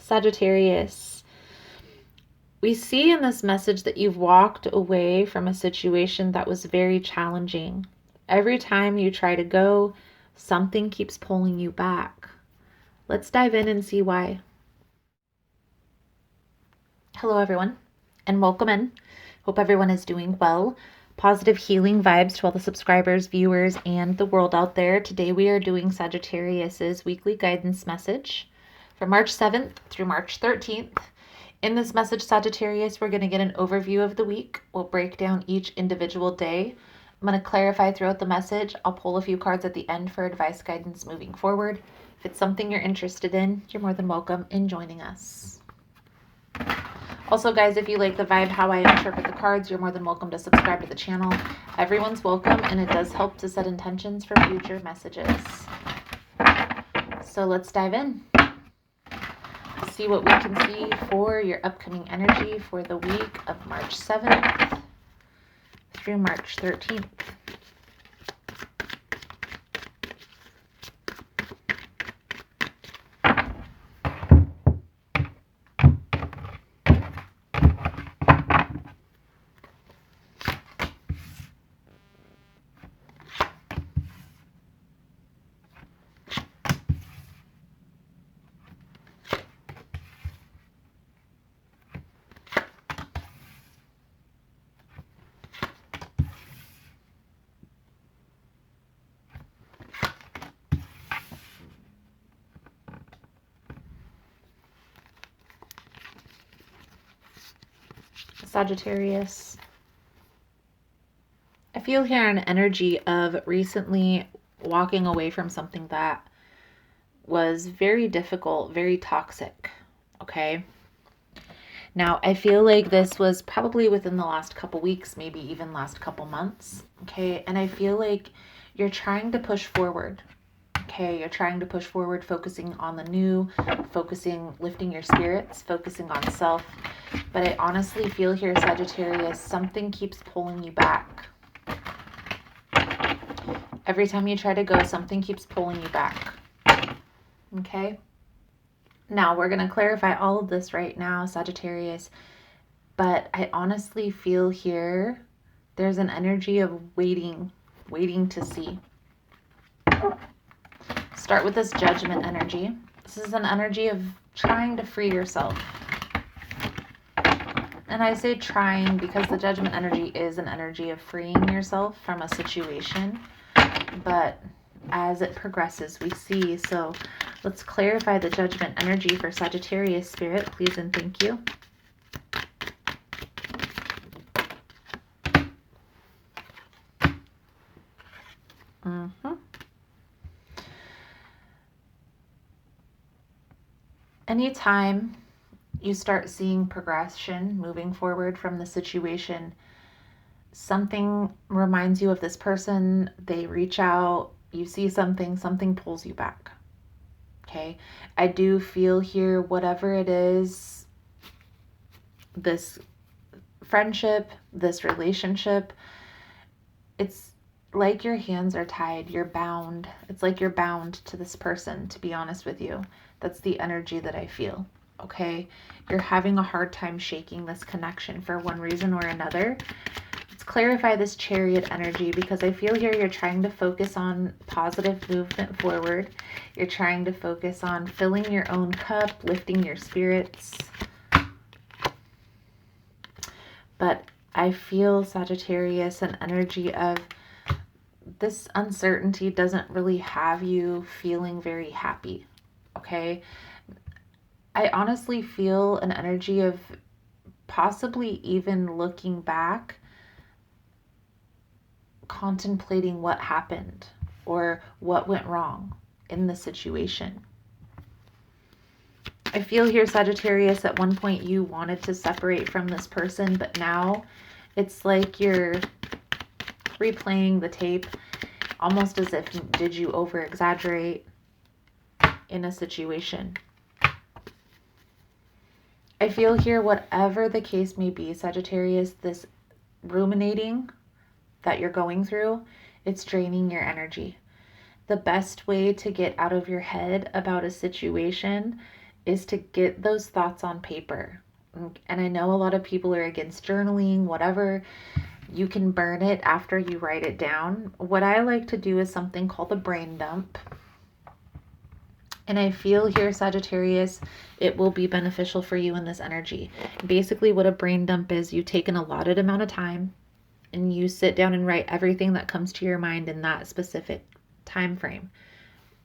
Sagittarius, we see in this message that you've walked away from a situation that was very challenging. Every time you try to go, something keeps pulling you back. Let's dive in and see why. Hello, everyone, and welcome in. Hope everyone is doing well. Positive healing vibes to all the subscribers, viewers, and the world out there. Today we are doing Sagittarius's weekly guidance message from March 7th through March 13th. In this message, Sagittarius, we're going to get an overview of the week. We'll break down each individual day. I'm going to clarify throughout the message. I'll pull a few cards at the end for advice guidance moving forward. If it's something you're interested in, you're more than welcome in joining us. Also, guys, if you like the vibe, how I interpret the cards, you're more than welcome to subscribe to the channel. Everyone's welcome, and it does help to set intentions for future messages. So let's dive in. See what we can see for your upcoming energy for the week of March 7th through March 13th. Sagittarius, I feel here an energy of recently walking away from something that was very difficult, very toxic, okay? Now, I feel like this was probably within the last couple weeks, maybe even last couple months, okay? And I feel like you're trying to push forward, okay? You're trying to push forward, focusing on the new, lifting your spirits, focusing on self. But I honestly feel here, Sagittarius, something keeps pulling you back. Every time you try to go, something keeps pulling you back. Okay? Now, we're going to clarify all of this right now, Sagittarius. But I honestly feel here there's an energy of waiting to see. Start with this Judgment energy. This is an energy of trying to free yourself. And I say trying because the Judgment energy is an energy of freeing yourself from a situation. But as it progresses, we see. So let's clarify the Judgment energy for Sagittarius spirit, please and thank you. Anytime you start seeing progression moving forward from the situation, something reminds you of this person, they reach out, you see something pulls you back. Okay, I do feel here, whatever it is, this friendship, this relationship, it's like your hands are tied, you're bound. It's like you're bound to this person, to be honest with you. That's the energy that I feel. Okay, you're having a hard time shaking this connection for one reason or another. Let's clarify this Chariot energy because I feel here you're trying to focus on positive movement forward. You're trying to focus on filling your own cup, lifting your spirits. But I feel, Sagittarius, an energy of this uncertainty doesn't really have you feeling very happy. Okay, I honestly feel an energy of possibly even looking back, contemplating what happened or what went wrong in the situation. I feel here, Sagittarius, at one point you wanted to separate from this person, but now it's like you're replaying the tape, almost as if, did you over-exaggerate in a situation? I feel here, whatever the case may be, Sagittarius, this ruminating that you're going through, it's draining your energy. The best way to get out of your head about a situation is to get those thoughts on paper. And I know a lot of people are against journaling, whatever. You can burn it after you write it down. What I like to do is something called a brain dump. And I feel here, Sagittarius, it will be beneficial for you in this energy. Basically, what a brain dump is, you take an allotted amount of time and you sit down and write everything that comes to your mind in that specific time frame.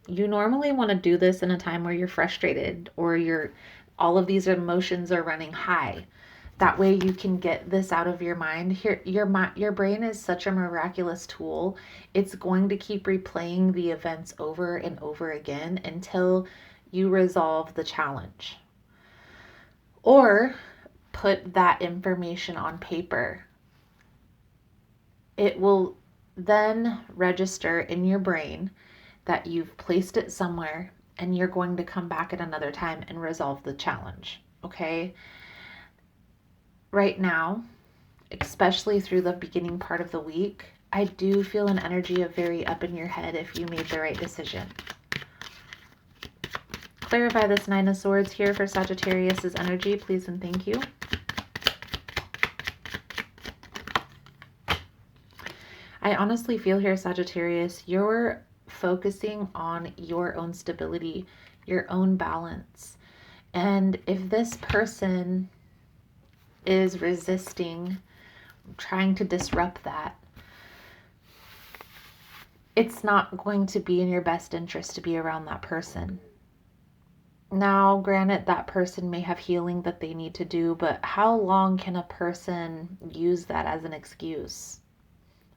You normally want to do this in a time where you're frustrated or all of these emotions are running high. That way you can get this out of your mind. Your brain is such a miraculous tool. It's going to keep replaying the events over and over again until you resolve the challenge. Or put that information on paper. It will then register in your brain that you've placed it somewhere and you're going to come back at another time and resolve the challenge. Okay? Right now, especially through the beginning part of the week, I do feel an energy of very up in your head if you made the right decision. Clarify this Nine of Swords here for Sagittarius's energy, please and thank you. I honestly feel here, Sagittarius, you're focusing on your own stability, your own balance. And if this person is resisting, trying to disrupt that, it's not going to be in your best interest to be around that person. Now, granted, that person may have healing that they need to do, but how long can a person use that as an excuse?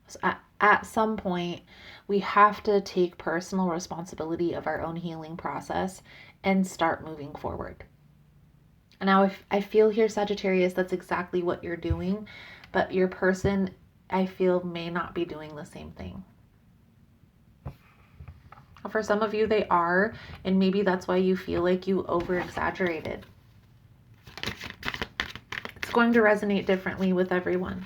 So at some point, we have to take personal responsibility of our own healing process and start moving forward. Now, if I feel here, Sagittarius, that's exactly what you're doing, but your person, I feel, may not be doing the same thing. For some of you, they are, and maybe that's why you feel like you over-exaggerated. It's going to resonate differently with everyone.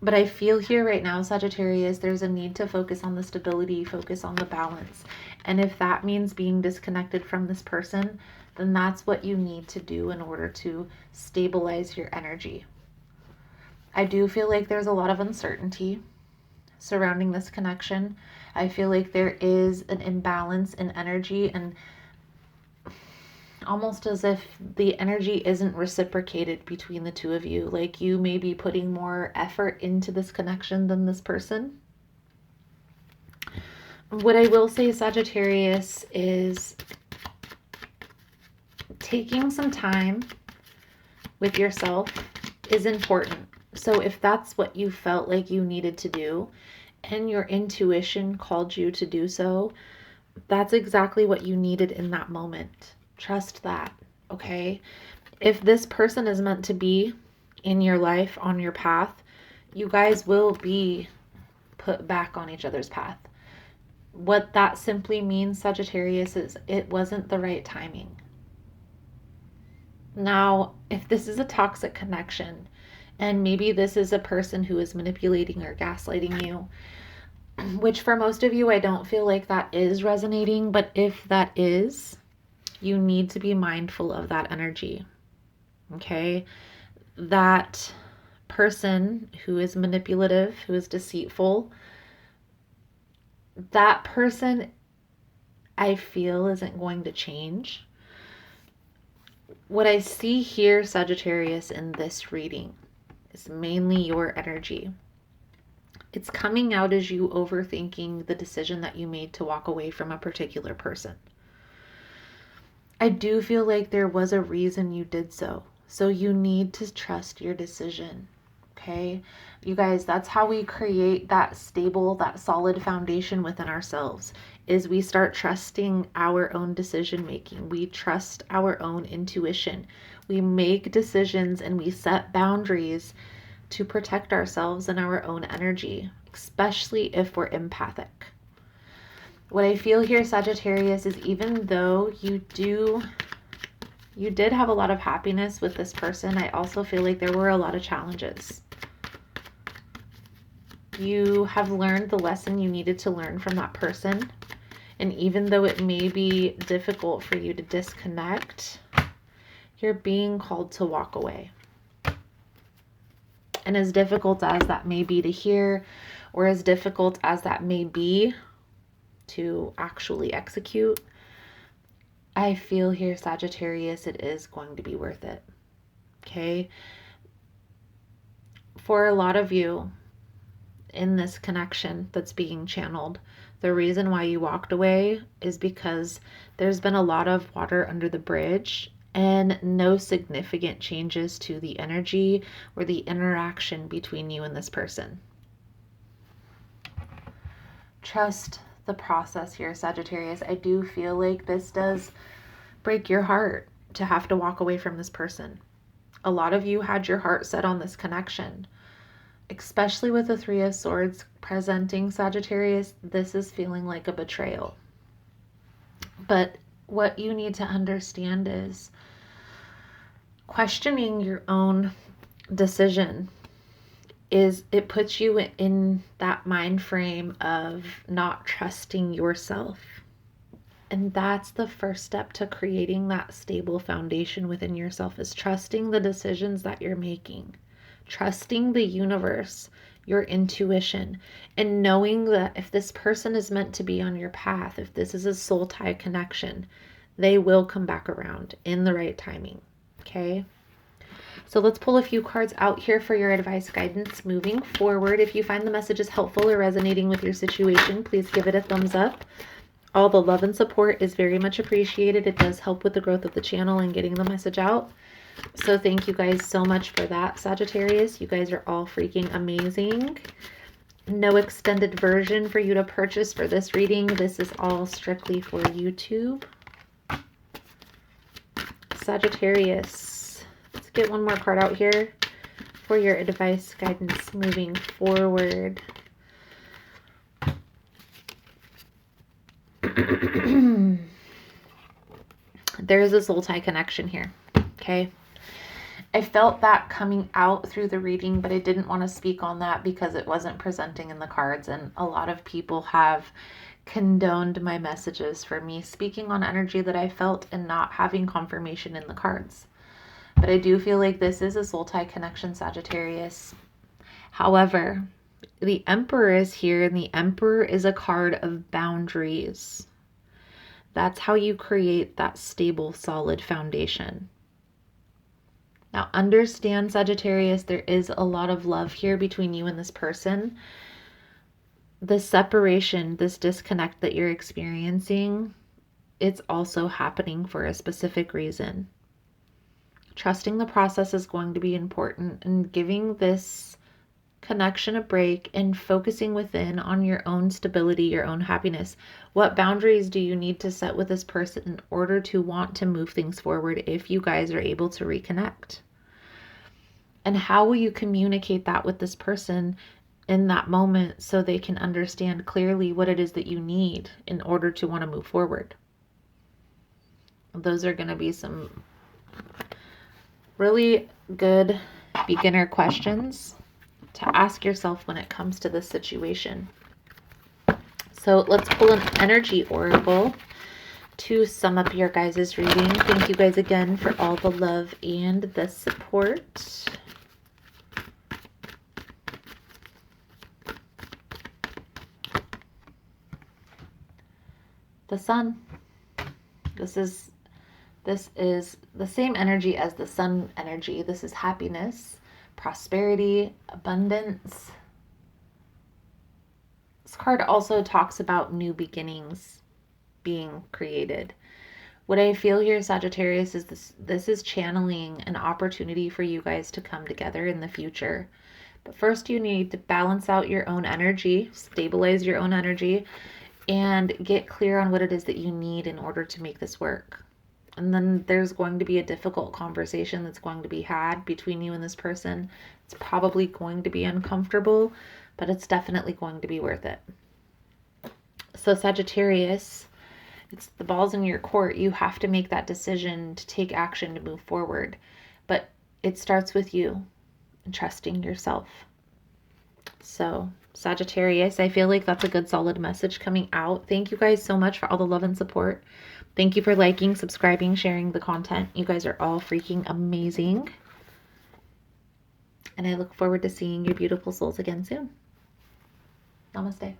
But I feel here right now, Sagittarius, there's a need to focus on the stability, focus on the balance. And if that means being disconnected from this person, then that's what you need to do in order to stabilize your energy. I do feel like there's a lot of uncertainty surrounding this connection. I feel like there is an imbalance in energy, and almost as if the energy isn't reciprocated between the two of you. Like you may be putting more effort into this connection than this person. What I will say, Sagittarius, is taking some time with yourself is important. So if that's what you felt like you needed to do and your intuition called you to do so, that's exactly what you needed in that moment. Trust that, okay? If this person is meant to be in your life, on your path, you guys will be put back on each other's path. What that simply means, Sagittarius, is it wasn't the right timing. Now, if this is a toxic connection, and maybe this is a person who is manipulating or gaslighting you, which for most of you, I don't feel like that is resonating, but if that is, you need to be mindful of that energy, okay? That person who is manipulative, who is deceitful, that person, I feel, isn't going to change. What I see here, Sagittarius, in this reading is mainly your energy. It's coming out as you overthinking the decision that you made to walk away from a particular person. I do feel like there was a reason you did so. So you need to trust your decision. Okay? You guys, that's how we create that stable, that solid foundation within ourselves, is we start trusting our own decision making. We trust our own intuition. We make decisions and we set boundaries to protect ourselves and our own energy, especially if we're empathic. What I feel here, Sagittarius, is even though you did have a lot of happiness with this person, I also feel like there were a lot of challenges. You have learned the lesson you needed to learn from that person. And even though it may be difficult for you to disconnect, you're being called to walk away. And as difficult as that may be to hear, or as difficult as that may be to actually execute, I feel here, Sagittarius, it is going to be worth it. Okay? For a lot of you in this connection that's being channeled, the reason why you walked away is because there's been a lot of water under the bridge and no significant changes to the energy or the interaction between you and this person. Trust the process here, Sagittarius. I do feel like this does break your heart to have to walk away from this person. A lot of you had your heart set on this connection, especially with the Three of Swords presenting, Sagittarius. This is feeling like a betrayal. But what you need to understand is questioning your own decision it puts you in that mind frame of not trusting yourself. And that's the first step to creating that stable foundation within yourself, is trusting the decisions that you're making, trusting the universe, your intuition, and knowing that if this person is meant to be on your path, if this is a soul tie connection, they will come back around in the right timing. Okay? So let's pull a few cards out here for your advice guidance moving forward. If you find the messages helpful or resonating with your situation, please give it a thumbs up. All the love and support is very much appreciated. It does help with the growth of the channel and getting the message out. So thank you guys so much for that, Sagittarius. You guys are all freaking amazing. No extended version for you to purchase for this reading. This is all strictly for YouTube. Sagittarius. Let's get one more card out here for your advice guidance moving forward. There's a soul tie connection here. Okay. I felt that coming out through the reading, but I didn't want to speak on that because it wasn't presenting in the cards. And a lot of people have condoned my messages for me speaking on energy that I felt and not having confirmation in the cards. But I do feel like this is a soul tie connection, Sagittarius. However, the Emperor is here, and the Emperor is a card of boundaries. That's how you create that stable, solid foundation. Now, understand, Sagittarius, there is a lot of love here between you and this person. The separation, this disconnect that you're experiencing, it's also happening for a specific reason. Trusting the process is going to be important, and giving this connection a break and focusing within on your own stability, your own happiness. What boundaries do you need to set with this person in order to want to move things forward if you guys are able to reconnect? And how will you communicate that with this person in that moment so they can understand clearly what it is that you need in order to want to move forward? Those are going to be some really good beginner questions to ask yourself when it comes to this situation. So let's pull an energy oracle to sum up your guys' reading. Thank you guys again for all the love and the support. The Sun. This is the same energy as the Sun energy. This is happiness, prosperity, abundance. This card also talks about new beginnings being created. What I feel here, Sagittarius, is this is channeling an opportunity for you guys to come together in the future. But first you need to balance out your own energy, stabilize your own energy, and get clear on what it is that you need in order to make this work. And then there's going to be a difficult conversation that's going to be had between you and this person. It's probably going to be uncomfortable, but it's definitely going to be worth it. So Sagittarius, it's the ball's in your court. You have to make that decision to take action to move forward. But it starts with you and trusting yourself. So Sagittarius, I feel like that's a good solid message coming out. Thank you guys so much for all the love and support. Thank you for liking, subscribing, sharing the content. You guys are all freaking amazing. And I look forward to seeing your beautiful souls again soon. Namaste.